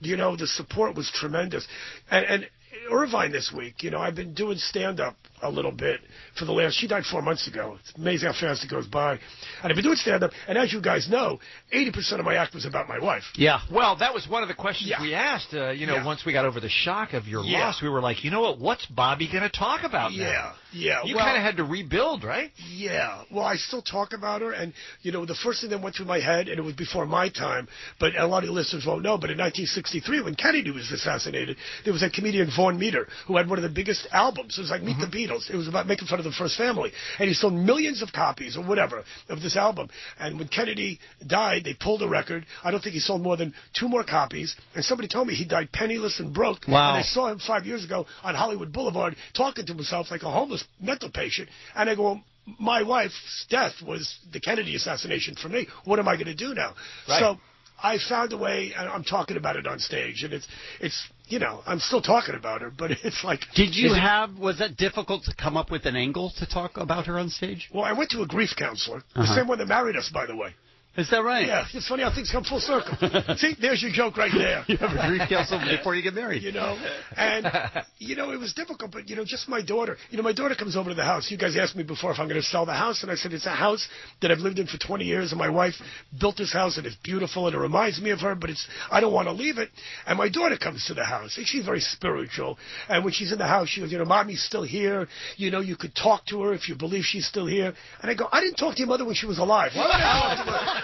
You know, the support was tremendous. And Irvine this week, you know, I've been doing stand-up a little bit for the last, she died 4 months ago. It's amazing how fast it goes by. And I've been doing stand-up, and as you guys know, 80% of my act was about my wife. Yeah. Well, that was one of the questions we asked, once we got over the shock of your loss. We were like, you know what, what's Bobby going to talk about now? Yeah. You kind of had to rebuild, right? Yeah. Well, I still talk about her, and, you know, the first thing that went through my head, and it was before my time, but a lot of the listeners won't know, but in 1963, when Kennedy was assassinated, there was a comedian, Vaughn Meader, who had one of the biggest albums. It was like Meet the Beatles. It was about making fun of the First Family. And he sold millions of copies or whatever of this album. And when Kennedy died, they pulled the record. I don't think he sold more than 2 more copies. And somebody told me he died penniless and broke. Wow. And I saw him 5 years ago on Hollywood Boulevard talking to himself like a homeless mental patient. And I go, well, my wife's death was the Kennedy assassination for me. What am I going to do now? Right. So I found a way, and I'm talking about it on stage, and it's you know, I'm still talking about her, but it's like... Was that difficult to come up with an angle to talk about her on stage? Well, I went to a grief counselor, the same one that married us, by the way. Is that right? Yeah, it's funny how things come full circle. See, there's your joke right there. You have a grief counselor before you get married. You know, and, you know, it was difficult, but, you know, just my daughter. You know, my daughter comes over to the house. You guys asked me before if I'm going to sell the house, and I said it's a house that I've lived in for 20 years, and my wife built this house, and it's beautiful, and it reminds me of her, but I don't want to leave it. And my daughter comes to the house, and she's very spiritual, and when she's in the house, she goes, you know, Mommy's still here. You know, you could talk to her if you believe she's still here. And I go, I didn't talk to your mother when she was alive. Why would I talk to her